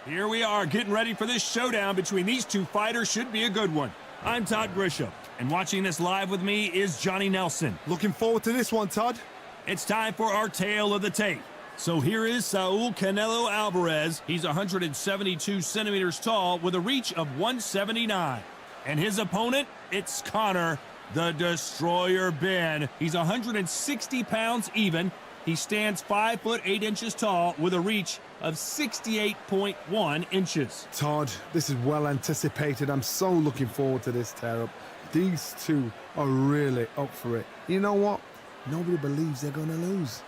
Here we are, getting ready for this showdown between these two fighters. Should be a good one. I'm Todd Grisham, and watching this live with me is Johnny Nelson. Looking forward to this one, Todd. It's time for our tale of the tape. So here is Saul Canelo Álvarez. He's 172 centimeters tall with a reach of 179. And his opponent, it's Conor, the Destroyer Benn. He's 160 pounds even. He stands 5 foot 8 inches tall with a reach of 68.1 inches. Todd, this is well anticipated. I'm so looking forward to this tear-up. These two are really up for it. You know what? Nobody believes they're going to lose.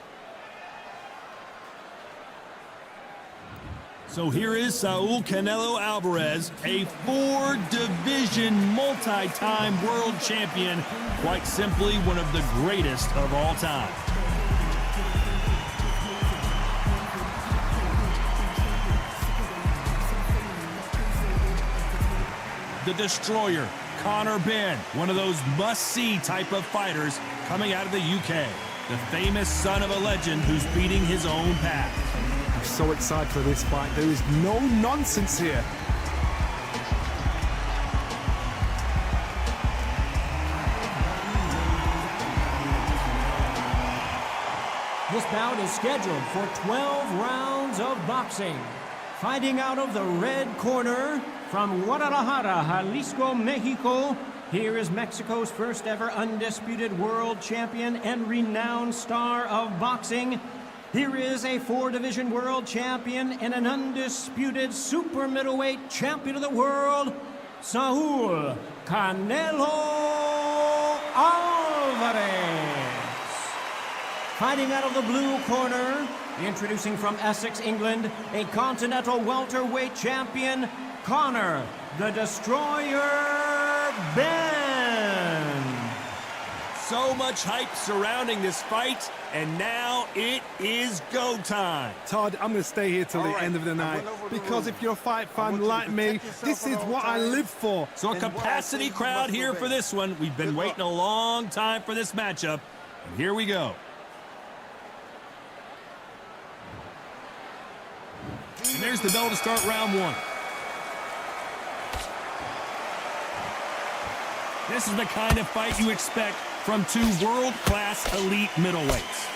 So here is Saul Canelo Álvarez, a 4-division multi-time world champion. Quite simply one of the greatest of all time. The Destroyer, Conor Benn, one of those must-see type of fighters coming out of the UK. The famous son of a legend who's beating his own path. I'm so excited for this fight. There is no nonsense here. This bout is scheduled for 12 rounds of boxing. Fighting out of the red corner, from Guadalajara, Jalisco, Mexico, here is Mexico's first ever undisputed world champion and renowned star of boxing. Here is a 4-division world champion and an undisputed super middleweight champion of the world, Saul Canelo Álvarez. Fighting out of the blue corner, introducing from Essex, England, a continental welterweight champion, Conor, the Destroyer Benn. So much hype surrounding this fight, and now it is go time. Todd, I'm going to stay here till the end of the night, because if you're a fight fan like me, this is what I live for. So a capacity crowd here for this one. We've been waiting a long time for this matchup, and here we go. And there's the bell to start round one. This is the kind of fight you expect from two world-class elite middleweights.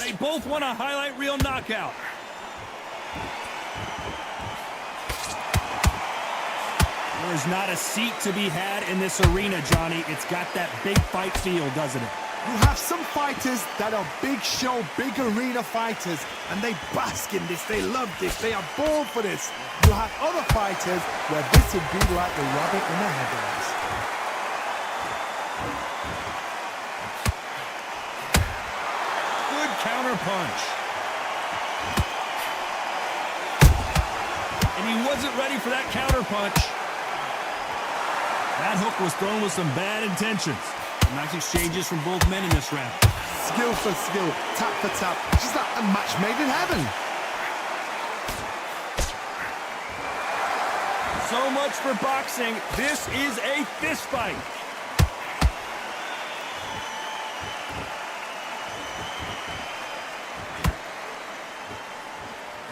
They both want a highlight reel knockout. There's not a seat to be had in this arena, Johnny. It's got that big fight feel, doesn't it? You have some fighters that are big show, big arena fighters, and they bask in this, they love this, they are born for this. You have other fighters where this would be like the rabbit in the headlights. Good counter punch. And he wasn't ready for that counter punch. That hook was thrown with some bad intentions. Nice exchanges from both men in this round. Skill for skill, tap for tap, just like a match made in heaven. So much for boxing. This is a fist fight.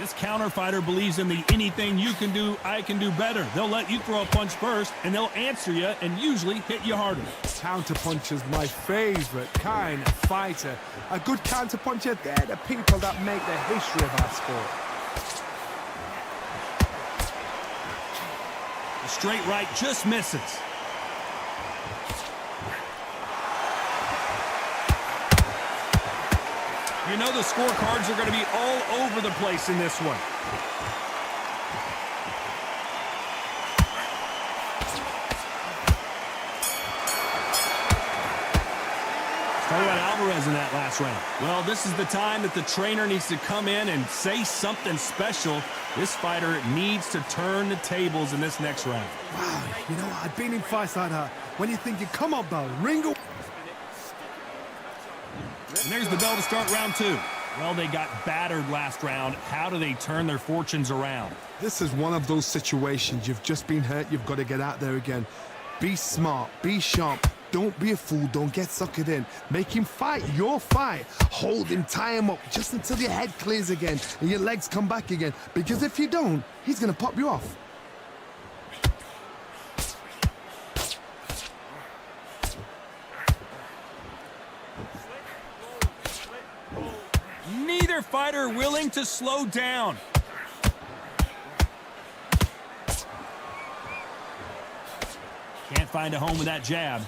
This counter fighter believes in the anything you can do, I can do better. They'll let you throw a punch first, and they'll answer you and usually hit you harder. Counter puncher's my favorite kind of fighter. A good counter puncher, they're the people that make the history of our sport. The straight right just misses. You know the scorecards are going to be all over the place in this one. Talk about Álvarez in that last round. Well, this is the time that the trainer needs to come in and say something special. This fighter needs to turn the tables in this next round. Wow, you know, I've been in fights like that. When you're thinking, come on, Bell, ring up. And there's the bell to start round two. Well, they got battered last round. How do they turn their fortunes around? This is one of those situations. You've just been hurt. You've got to get out there again. Be smart. Be sharp. Don't be a fool. Don't get suckered in. Make him fight your fight. Hold him, tie him up just until your head clears again and your legs come back again. Because if you don't, he's going to pop you off. Neither fighter willing to slow down. Can't find a home with that jab.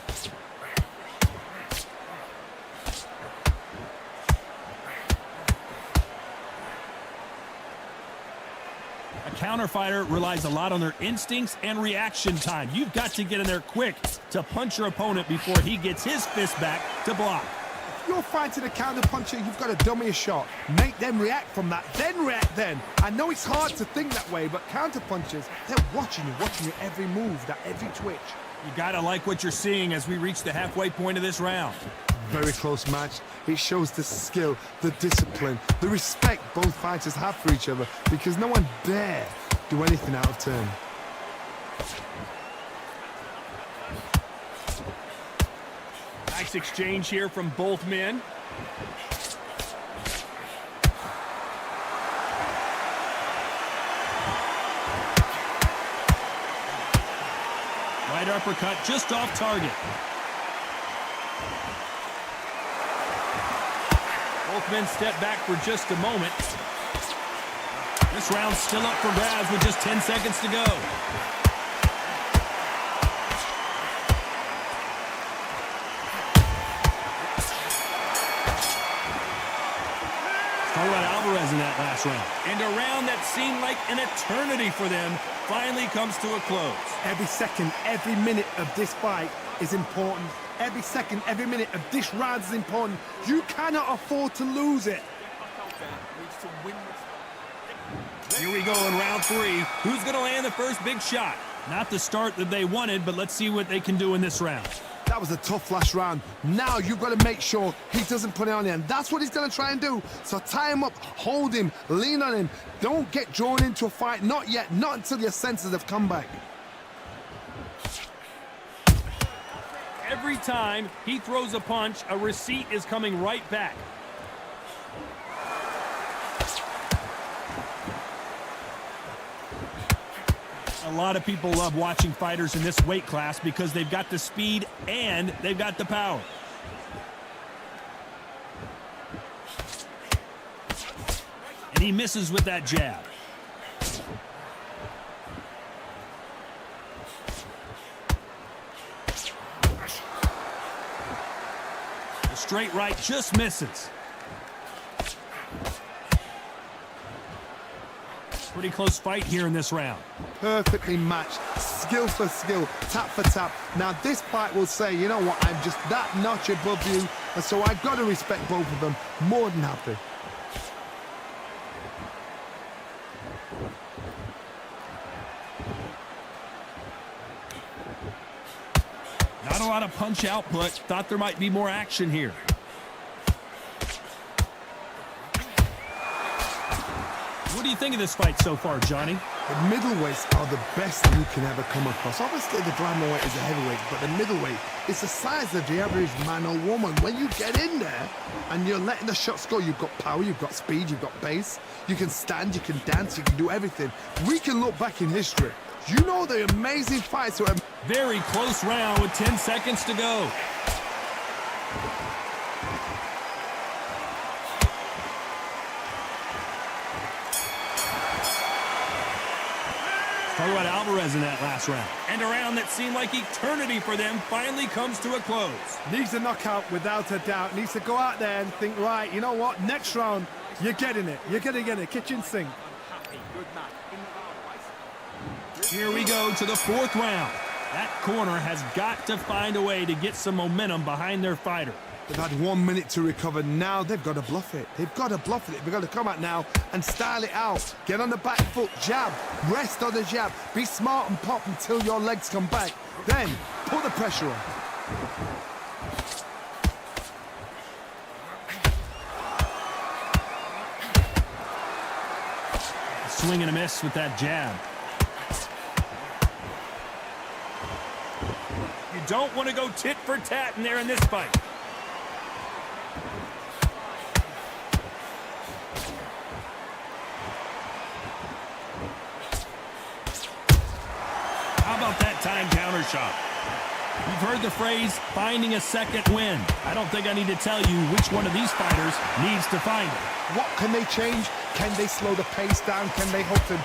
A counter fighter relies a lot on their instincts and reaction time. You've got to get in there quick to punch your opponent before he gets his fist back to block. You're fighting a counter puncher, you've got to dummy a shot. Make them react from that, then react then. I know it's hard to think that way, but counter punchers, they're watching your every move, that every twitch. You gotta like what you're seeing as we reach the halfway point of this round. Very close match. It shows the skill, the discipline, the respect both fighters have for each other, because no one dare do anything out of turn. Nice exchange here from both men. Right uppercut just off target. Both men step back for just a moment. This round's still up for grabs with just 10 seconds to go. Talk about Álvarez in that last round. And a round that seemed like an eternity for them finally comes to a close. Every second, every minute of this fight is important. Every second, every minute of this round is important. You cannot afford to lose it. Here we go in round 3. Who's going to land the first big shot? Not the start that they wanted, but let's see what they can do in this round. That was a tough last round. Now you've got to make sure he doesn't put it on you, and that's what he's going to try and do. So tie him up, hold him, lean on him. Don't get drawn into a fight. Not yet. Not until your senses have come back. Every time he throws a punch, a receipt is coming right back. A lot of people love watching fighters in this weight class because they've got the speed and they've got the power. And he misses with that jab. The straight right just misses. Pretty close fight here in this round. Perfectly matched, skill for skill, tap for tap. Now this fight will say, you know what, I'm just that notch above you, and so I've got to respect both of them. More than happy. Not a lot of punch output. Thought there might be more action here. What do you think of this fight so far, Johnny? The middleweights are the best you can ever come across. Obviously, the flyweight is a heavyweight, but the middleweight is the size of the average man or woman. When you get in there and you're letting the shots go, you've got power, you've got speed, you've got pace. You can stand, you can dance, you can do everything. We can look back in history. You know the amazing fights. Very close round with 10 seconds to go. Talk about Álvarez in that last round. And a round that seemed like eternity for them finally comes to a close. Needs a knockout without a doubt. Needs to go out there and think, right, you know what, next round, you're getting it. You're going to get it. Kitchen sink. Here we go to the 4th round. That corner has got to find a way to get some momentum behind their fighter. They've had 1 minute to recover. Now they've got to bluff it. They've got to bluff it. They've got to come out now and style it out. Get on the back foot, jab, rest on the jab. Be smart and pop until your legs come back. Then put the pressure on. Swing and a miss with that jab. You don't want to go tit for tat in there in this fight. How about that time counter shot? You've heard the phrase, finding a second wind. I don't think I need to tell you which one of these fighters needs to find it. What can they change? Can they slow the pace down? Can they hope to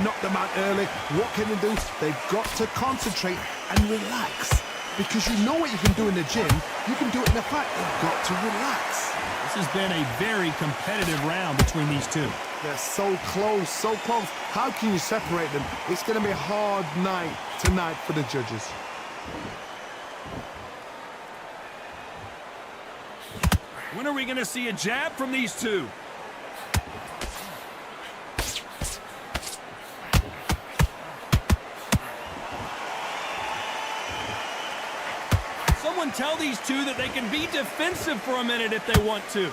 knock them out early? What can they do? They've got to concentrate and relax. Because you know what you can do in the gym, you can do it in the fight. They've got to relax. This has been a very competitive round between these two. They're so close, so close. How can you separate them? It's going to be a hard night tonight for the judges. When are we going to see a jab from these two? Someone tell these two that they can be defensive for a minute if they want to.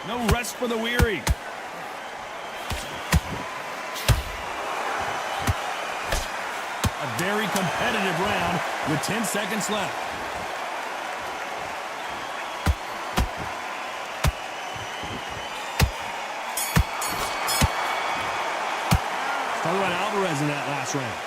No rest for the weary. A very competitive round with 10 seconds left. Talk about Álvarez in that last round.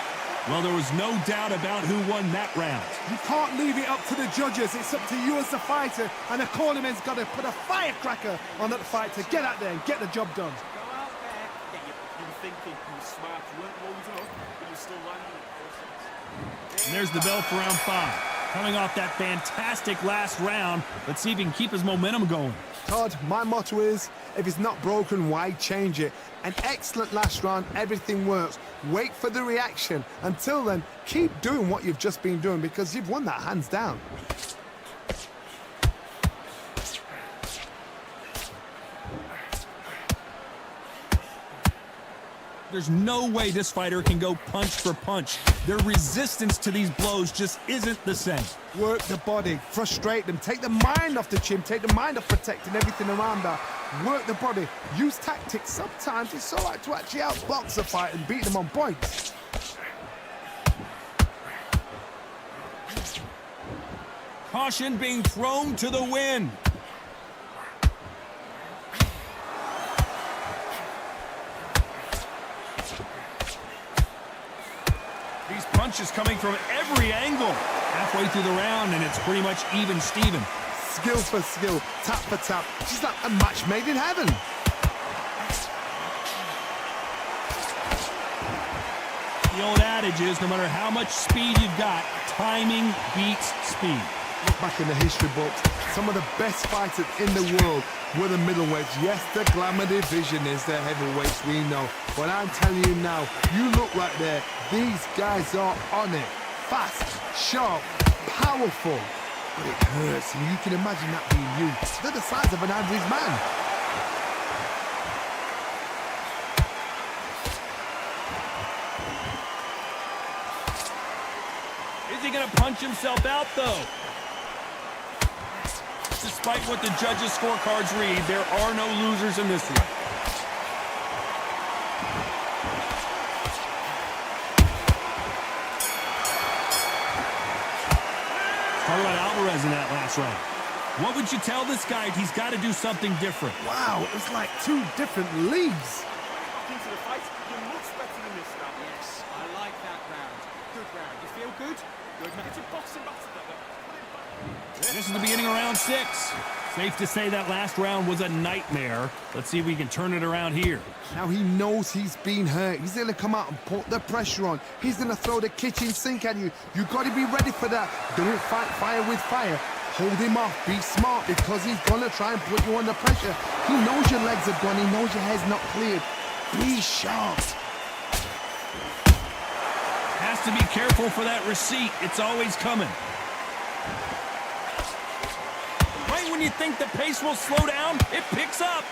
Well, there was no doubt about who won that round. You can't leave it up to the judges. It's up to you as the fighter, and the cornerman's got to put a firecracker on that fight to get out there and get the job done. Go out there. Yeah, you were thinking you were smart, you weren't loading up, but you're still landing it. And there's the bell for round 5. Coming off that fantastic last round, let's see if he can keep his momentum going. Todd, my motto is, if it's not broken, why change it? An excellent last round, everything works. Wait for the reaction. Until then, keep doing what you've just been doing because you've won that hands down. There's no way this fighter can go punch for punch. Their resistance to these blows just isn't the same. Work the body, frustrate them, take the mind off the chin, take the mind off protecting everything around that. Work the body, use tactics. Sometimes it's all right to actually outbox a fight and beat them on points. Caution being thrown to the wind. These punches coming from every angle. Halfway through the round, and it's pretty much even Steven. Skill for skill, tap for tap. She's like a match made in heaven. The old adage is, no matter how much speed you've got, timing beats speed. Look back in the history books. Some of the best fighters in the world were the middleweights. Yes, the glamour division is the heavyweights, we know. But I'm telling you now, you look right there. These guys are on it. Fast, sharp, powerful. But it hurts, and you can imagine that being you. They're the size of an average man. Is he going to punch himself out, though? Despite what the judges' scorecards read, there are no losers in this one. Talk about Álvarez in that last round. What would you tell this guy? He's got to do something different. Wow, it's like two different leagues. Back into the fight, you're much better than this round. Yes, I like that round. Good round. You feel good? Good man. Get your boxing back together. This is the beginning of round 6. Safe to say that last round was a nightmare. Let's see if we can turn it around here. Now he knows he's been hurt. He's going to come out and put the pressure on. He's going to throw the kitchen sink at you. You've got to be ready for that. Don't fight fire with fire. Hold him off. Be smart because he's going to try and put you under pressure. He knows your legs are gone. He knows your head's not cleared. Be sharp. Has to be careful for that receipt. It's always coming. Right when you think the pace will slow down, it picks up.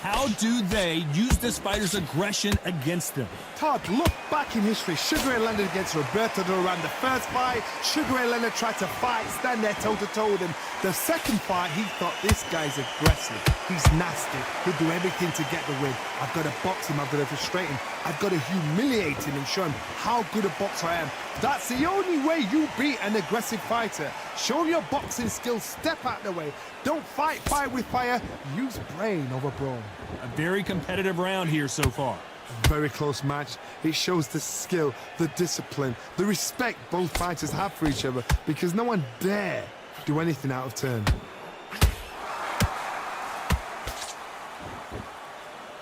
How do they use this fighter's aggression against them? Todd, look back in history. Sugar Ray Leonard against Roberto Duran. The first fight, Sugar Ray Leonard tried to fight, stand there toe-to-toe with him. The second fight, he thought, this guy's aggressive. He's nasty. He'll do everything to get the win. I've got to box him. I've got to frustrate him. I've got to humiliate him and show him how good a boxer I am. That's the only way you beat an aggressive fighter. Show him your boxing skills. Step out the way. Don't fight fire with fire. Use brain over brawn. A very competitive round here so far. A very close match. It shows the skill, the discipline, the respect both fighters have for each other, because no one dare do anything out of turn.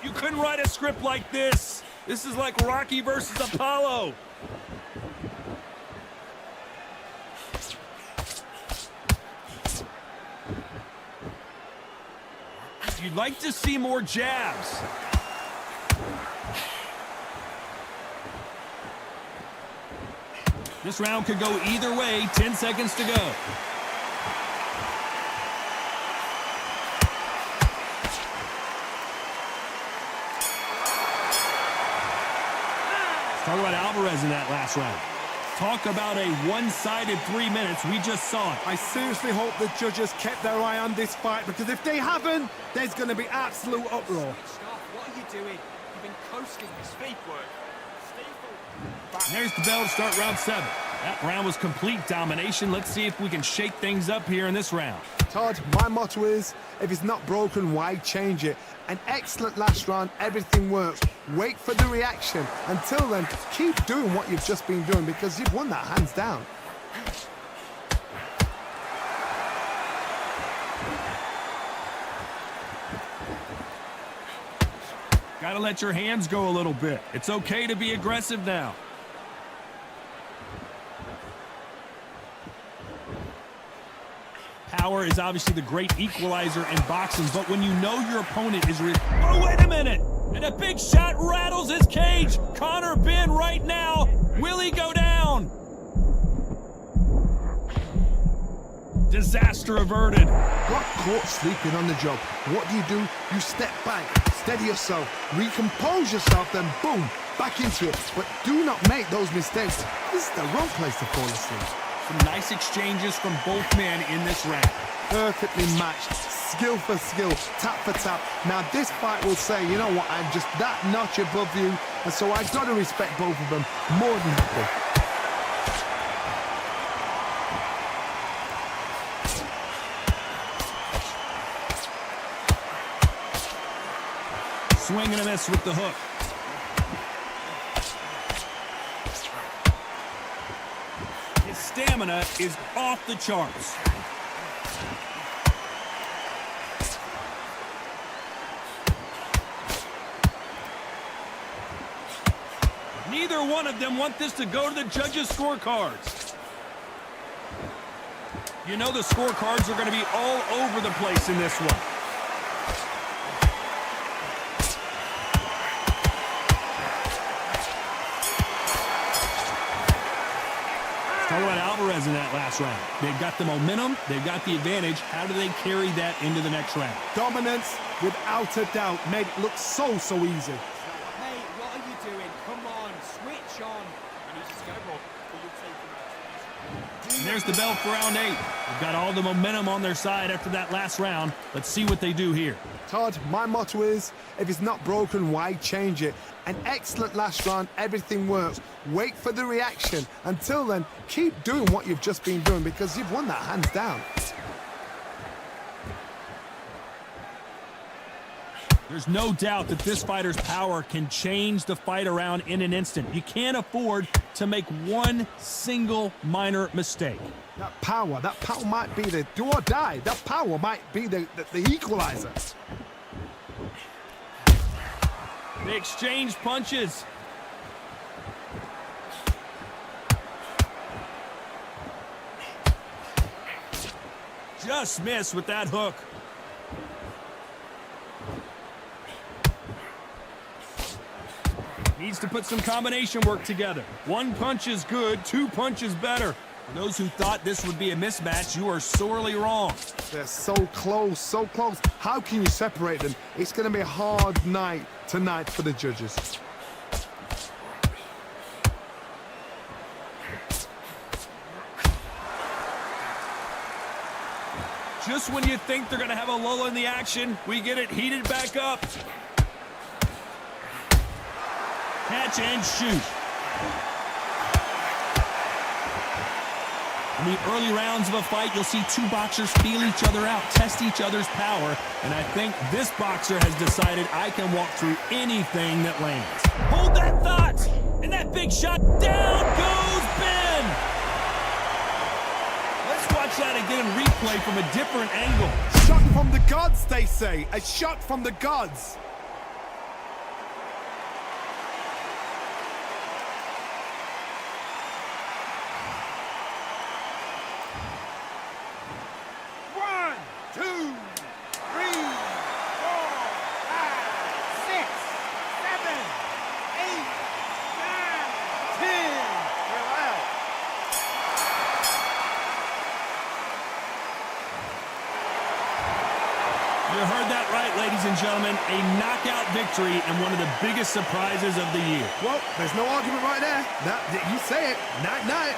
You couldn't write a script like this. This is like Rocky versus Apollo. You'd like to see more jabs. This round could go either way. 10 seconds to go. Talk about Álvarez in that last round. Talk about a one-sided 3 minutes. We just saw it. I seriously hope the judges kept their eye on this fight, because if they haven't, there's going to be absolute uproar. Stop. What are you doing? You've been coasting this Speed work. And there's the bell to start round 7. That round was complete domination. Let's see if we can shake things up here in this round. Todd, my motto is, if it's not broken, why change it? An excellent last round, everything works. Wait for the reaction. Until then, keep doing what you've just been doing, because you've won that hands down. Gotta let your hands go a little bit. It's okay to be aggressive now. Power is obviously the great equalizer in boxing, but when you know your opponent is oh, wait a minute! And a big shot rattles his cage. Conor Benn right now. Will he go down? Disaster averted. Got caught sleeping on the job. What do? You step back, steady yourself, recompose yourself, then boom, back into it. But do not make those mistakes. This is the wrong place to fall asleep. Some nice exchanges from both men in this round. Perfectly matched, skill for skill, tap for tap. Now this fight will say, you know what, I'm just that notch above you, and so I've got to respect both of them more than happy. Swing and a miss with the hook. His stamina is off the charts. Neither one of them want this to go to the judges' scorecards. You know the scorecards are going to be all over the place in this one. Talk about Álvarez in that last round. They've got the momentum, they've got the advantage. How do they carry that into the next round? Dominance, without a doubt, made it look so easy. Hey, what are you doing? Come on, switch on. You need to go, Rob, or you'll take him. And there's the bell for round 8. They've got all the momentum on their side after that last round. Let's see what they do here. Todd, my motto is, if it's not broken, why change it? An excellent last round, everything works. Wait for the reaction. Until then, keep doing what you've just been doing, because you've won that hands down. There's no doubt that this fighter's power can change the fight around in an instant. You can't afford to make one single minor mistake. That power might be the do or die. That power might be the equalizer. They exchange punches. Just missed with that hook. Needs to put some combination work together. One punch is good, 2 punches better. For those who thought this would be a mismatch, you are sorely wrong. They're so close, so close. How can you separate them? It's going to be a hard night tonight for the judges. Just when you think they're going to have a lull in the action, we get it heated back up. Catch and shoot. In the early rounds of a fight, you'll see two boxers feel each other out, test each other's power, and I think this boxer has decided I can walk through anything that lands. Hold that thought! And that big shot, down goes Ben! Let's watch that again in replay from a different angle. Shot from the gods, they say. A shot from the gods. You heard that right, ladies and gentlemen. A knockout victory and one of the biggest surprises of the year. Well, there's no argument right there. You say it. Night, night.